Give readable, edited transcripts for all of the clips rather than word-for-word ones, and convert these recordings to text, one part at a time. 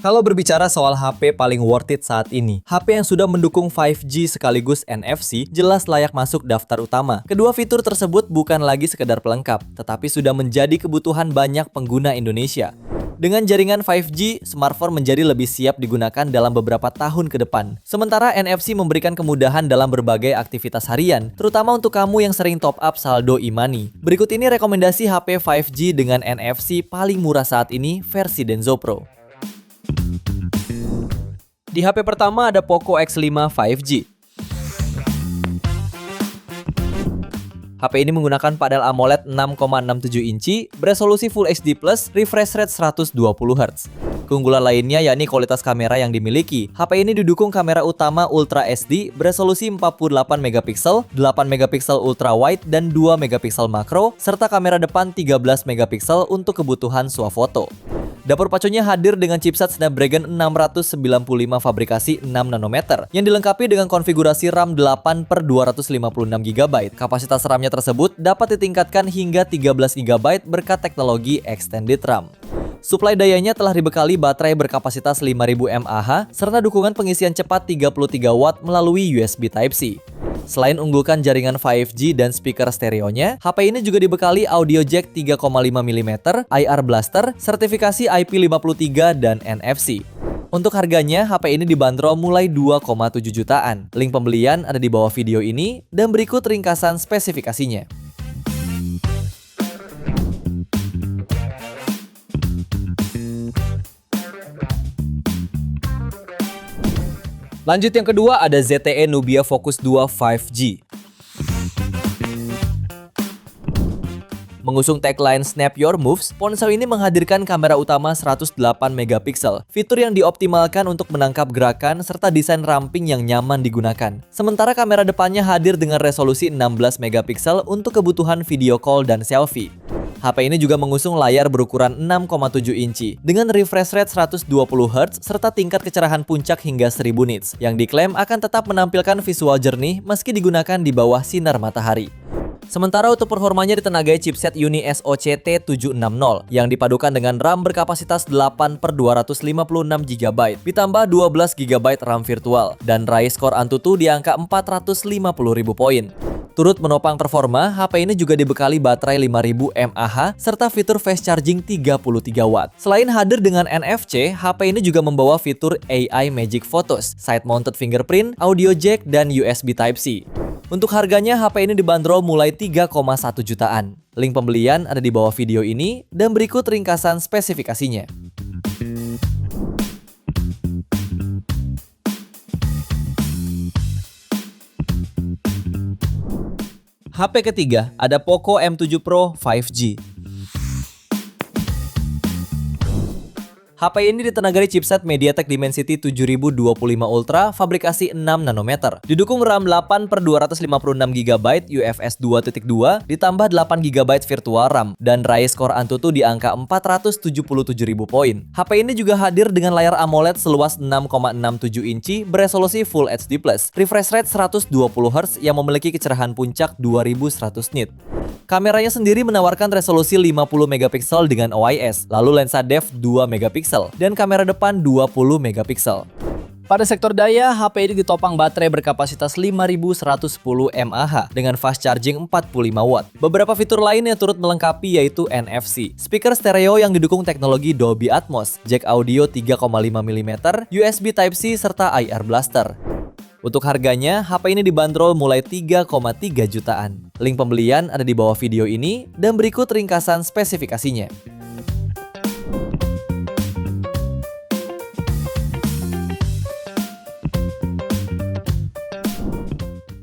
Kalau berbicara soal HP paling worth it saat ini, HP yang sudah mendukung 5G sekaligus NFC jelas layak masuk daftar utama. Kedua fitur tersebut bukan lagi sekedar pelengkap, tetapi sudah menjadi kebutuhan banyak pengguna Indonesia. Dengan jaringan 5G, smartphone menjadi lebih siap digunakan dalam beberapa tahun ke depan. Sementara NFC memberikan kemudahan dalam berbagai aktivitas harian, terutama untuk kamu yang sering top up saldo e-money. Berikut ini rekomendasi HP 5G dengan NFC paling murah saat ini versi Denso Pro. Di HP pertama ada Poco X5 5G. HP ini menggunakan panel AMOLED 6,67 inci, beresolusi Full HD+, refresh rate 120 Hz. Keunggulan lainnya yakni kualitas kamera yang dimiliki. HP ini didukung kamera utama Ultra HD beresolusi 48 megapiksel, 8 megapiksel ultra wide dan 2 megapiksel makro, serta kamera depan 13 megapiksel untuk kebutuhan swafoto. Dapur pacunya hadir dengan chipset Snapdragon 695 fabrikasi 6 nanometer yang dilengkapi dengan konfigurasi RAM 8/256 GB. Kapasitas RAM-nya tersebut dapat ditingkatkan hingga 13 GB berkat teknologi Extended RAM. Suplai dayanya telah dibekali baterai berkapasitas 5000 mAh serta dukungan pengisian cepat 33 Watt melalui USB Type-C. Selain unggulkan jaringan 5G dan speaker stereonya, HP ini juga dibekali audio jack 3,5 mm, IR blaster, sertifikasi IP53 dan NFC. Untuk harganya, HP ini dibanderol mulai 2,7 jutaan. Link pembelian ada di bawah video ini dan berikut ringkasan spesifikasinya. Lanjut yang kedua ada ZTE Nubia Focus 2 5G. Mengusung tagline Snap Your Moves, ponsel ini menghadirkan kamera utama 108 megapiksel, fitur yang dioptimalkan untuk menangkap gerakan serta desain ramping yang nyaman digunakan. Sementara kamera depannya hadir dengan resolusi 16 megapiksel untuk kebutuhan video call dan selfie. HP ini juga mengusung layar berukuran 6,7 inci dengan refresh rate 120 Hz serta tingkat kecerahan puncak hingga 1000 nits yang diklaim akan tetap menampilkan visual jernih meski digunakan di bawah sinar matahari. Sementara untuk performanya ditenagai chipset Uni SoC T760 yang dipadukan dengan RAM berkapasitas 8/256 GB ditambah 12 GB RAM virtual dan raih skor Antutu di angka 450.000 poin. Turut menopang performa, HP ini juga dibekali baterai 5000 mAh serta fitur fast charging 33 Watt. Selain hadir dengan NFC, HP ini juga membawa fitur AI Magic Photos, side mounted fingerprint, audio jack dan USB Type-C. Untuk harganya, HP ini dibanderol mulai 3,1 jutaan. Link pembelian ada di bawah video ini dan berikut ringkasan spesifikasinya. HP ketiga ada Poco M7 Pro 5G. HP ini ditenagai chipset MediaTek Dimensity 7025 Ultra fabrikasi 6 nanometer. Didukung RAM 8/256 GB UFS 2.2 ditambah 8 GB virtual RAM dan raih skor Antutu di angka 477.000 poin. HP ini juga hadir dengan layar AMOLED seluas 6,67 inci beresolusi Full HD+, refresh rate 120 Hz yang memiliki kecerahan puncak 2100 nit. Kameranya sendiri menawarkan resolusi 50 megapiksel dengan OIS, lalu lensa depth 2 megapiksel dan kamera depan 20 megapiksel. Pada sektor daya, HP ini ditopang baterai berkapasitas 5110 mAh dengan fast charging 45 Watt. Beberapa fitur lain yang turut melengkapi yaitu NFC, speaker stereo yang didukung teknologi Dolby Atmos, jack audio 3,5 mm, USB Type-C serta IR blaster. Untuk harganya, HP ini dibanderol mulai 3,3 jutaan. Link pembelian ada di bawah video ini dan berikut ringkasan spesifikasinya.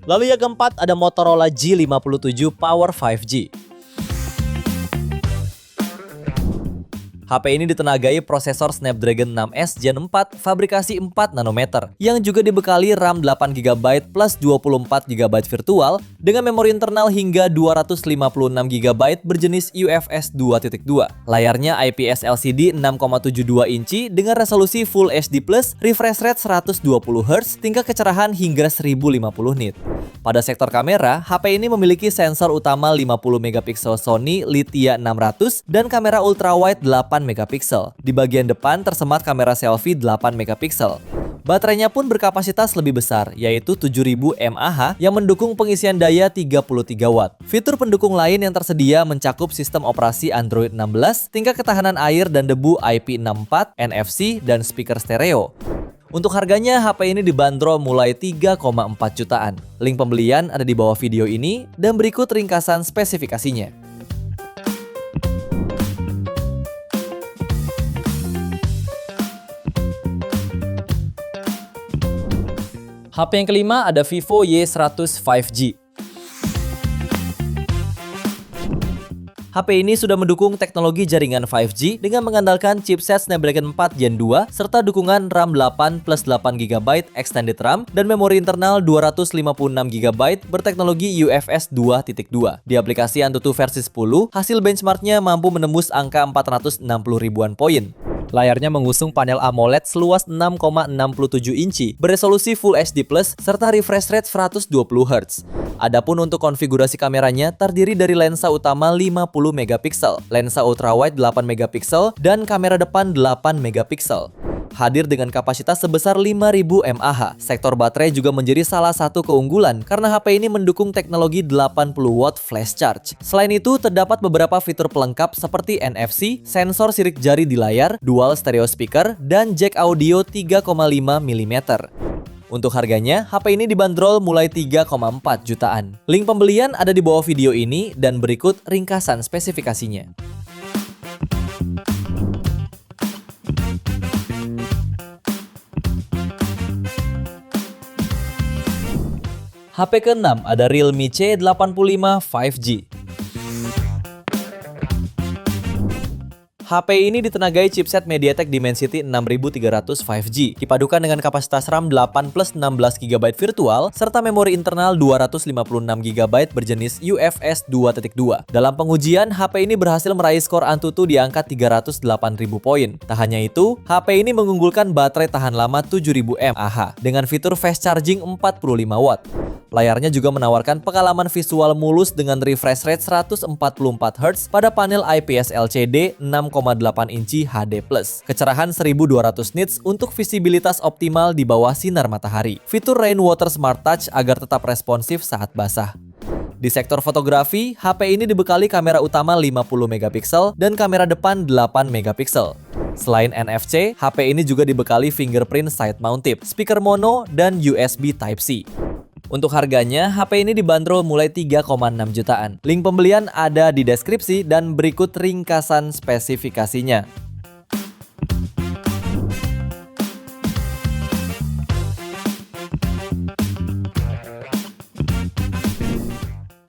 Lalu yang keempat ada Motorola G57 Power 5G. HP ini ditenagai prosesor Snapdragon 6S Gen 4 fabrikasi 4 nanometer yang juga dibekali RAM 8 GB plus 24 GB virtual dengan memori internal hingga 256 GB berjenis UFS 2.2. Layarnya IPS LCD 6,72 inci dengan resolusi Full HD+, refresh rate 120 Hz, tingkat kecerahan hingga 1050 nit. Pada sektor kamera, HP ini memiliki sensor utama 50 megapiksel Sony Lithia 600 dan kamera ultrawide 8 megapiksel. Di bagian depan tersemat kamera selfie 8 megapiksel. Baterainya pun berkapasitas lebih besar, yaitu 7000 mAh yang mendukung pengisian daya 33 Watt. Fitur pendukung lain yang tersedia mencakup sistem operasi Android 16, tingkat ketahanan air dan debu IP64, NFC, dan speaker stereo. Untuk harganya, HP ini dibanderol mulai 3,4 jutaan. Link pembelian ada di bawah video ini, dan berikut ringkasan spesifikasinya. HP yang kelima ada Vivo Y100 5G. HP ini sudah mendukung teknologi jaringan 5G dengan mengandalkan chipset Snapdragon 4 Gen 2 serta dukungan RAM 8 plus 8GB extended RAM dan memori internal 256GB berteknologi UFS 2.2. Di aplikasi Antutu versi 10, hasil benchmarknya mampu menembus angka 460 ribuan poin. Layarnya mengusung panel AMOLED seluas 6,67 inci, beresolusi Full HD+, serta refresh rate 120Hz. Adapun untuk konfigurasi kameranya terdiri dari lensa utama 50 megapiksel, lensa ultrawide 8 megapiksel, dan kamera depan 8 megapiksel. Hadir dengan kapasitas sebesar 5000 mAh. Sektor baterai juga menjadi salah satu keunggulan karena HP ini mendukung teknologi 80 watt flash charge. Selain itu, terdapat beberapa fitur pelengkap seperti NFC, sensor sirik jari di layar, dual stereo speaker, dan jack audio 3,5 mm. Untuk harganya, HP ini dibanderol mulai 3,4 jutaan. Link pembelian ada di bawah video ini dan berikut ringkasan spesifikasinya. HP ke-6 ada Realme C85 5G. HP ini ditenagai chipset MediaTek Dimensity 6300 5G, dipadukan dengan kapasitas RAM 8 plus 16GB virtual, serta memori internal 256GB berjenis UFS 2.2. Dalam pengujian, HP ini berhasil meraih skor Antutu di angka 308.000 poin. Tak hanya itu, HP ini mengunggulkan baterai tahan lama 7000 mAh dengan fitur fast charging 45 Watt. Layarnya juga menawarkan pengalaman visual mulus dengan refresh rate 144Hz pada panel IPS LCD 6,8 inci HD+. Kecerahan 1200 nits untuk visibilitas optimal di bawah sinar matahari. Fitur Rainwater Smart Touch agar tetap responsif saat basah. Di sektor fotografi, HP ini dibekali kamera utama 50 megapiksel dan kamera depan 8 megapiksel. Selain NFC, HP ini juga dibekali fingerprint side mounted, speaker mono, dan USB Type-C. Untuk harganya, HP ini dibanderol mulai 3,6 jutaan. Link pembelian ada di deskripsi dan berikut ringkasan spesifikasinya.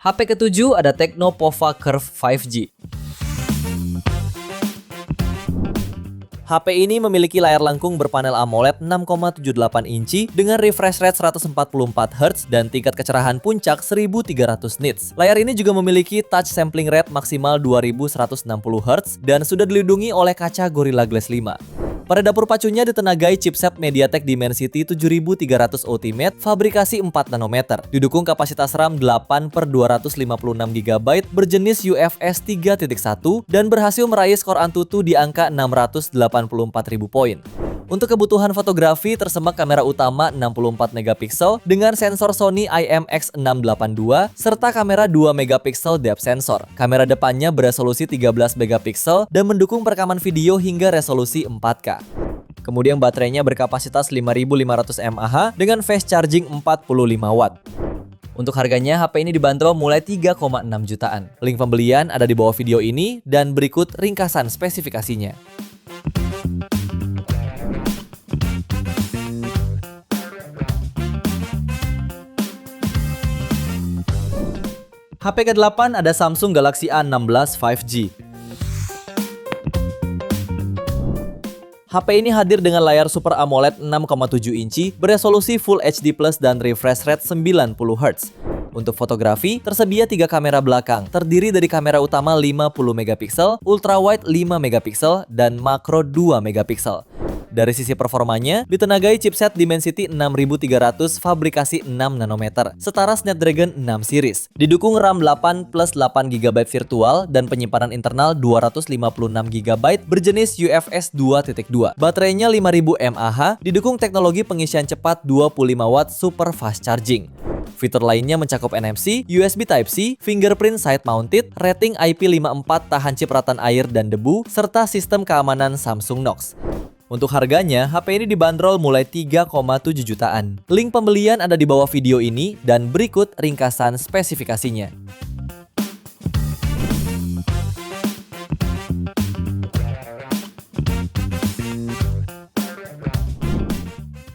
HP ke-7 ada Tecno Pova Curve 5G. HP ini memiliki layar lengkung berpanel AMOLED 6,78 inci dengan refresh rate 144Hz dan tingkat kecerahan puncak 1300 nits. Layar ini juga memiliki touch sampling rate maksimal 2160Hz dan sudah dilindungi oleh kaca Gorilla Glass 5. Pada dapur pacunya ditenagai chipset MediaTek Dimensity 7300 Ultimate fabrikasi 4 nanometer. Didukung kapasitas RAM 8 per 256GB berjenis UFS 3.1 dan berhasil meraih skor Antutu di angka 684.000 poin. Untuk kebutuhan fotografi tersemat kamera utama 64 megapiksel dengan sensor Sony IMX682 serta kamera 2 megapiksel depth sensor. Kamera depannya beresolusi 13 megapiksel dan mendukung perekaman video hingga resolusi 4K. Kemudian baterainya berkapasitas 5500 mAh dengan fast charging 45 Watt. Untuk harganya, HP ini dibanderol mulai 3,6 jutaan. Link pembelian ada di bawah video ini dan berikut ringkasan spesifikasinya. HP ke-8 ada Samsung Galaxy A16 5G. HP ini hadir dengan layar Super AMOLED 6,7 inci, beresolusi Full HD+ dan refresh rate 90Hz. Untuk fotografi, tersedia 3 kamera belakang, terdiri dari kamera utama 50 megapiksel, ultrawide 5 megapiksel, dan makro 2 megapiksel. Dari sisi performanya, ditenagai chipset Dimensity 6300 fabrikasi 6 nanometer, setara Snapdragon 6 series. Didukung RAM 8 plus 8 GB virtual dan penyimpanan internal 256 GB berjenis UFS 2.2. Baterainya 5000 mAh, didukung teknologi pengisian cepat 25 watt super fast charging. Fitur lainnya mencakup NFC, USB Type-C, fingerprint side mounted, rating IP54 tahan cipratan air dan debu, serta sistem keamanan Samsung Knox. Untuk harganya, HP ini dibanderol mulai 3,7 jutaan. Link pembelian ada di bawah video ini dan berikut ringkasan spesifikasinya.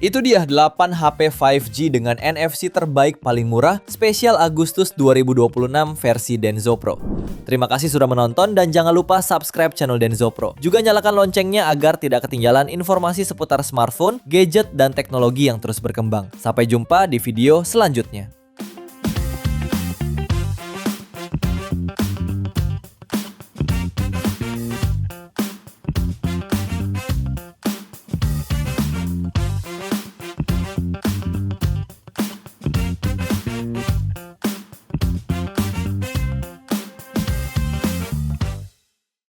Itu dia 8 HP 5G dengan NFC terbaik paling murah spesial Agustus 2026 versi Denso Pro. Terima kasih sudah menonton dan jangan lupa subscribe channel Denso Pro. Juga nyalakan loncengnya agar tidak ketinggalan informasi seputar smartphone, gadget, dan teknologi yang terus berkembang. Sampai jumpa di video selanjutnya.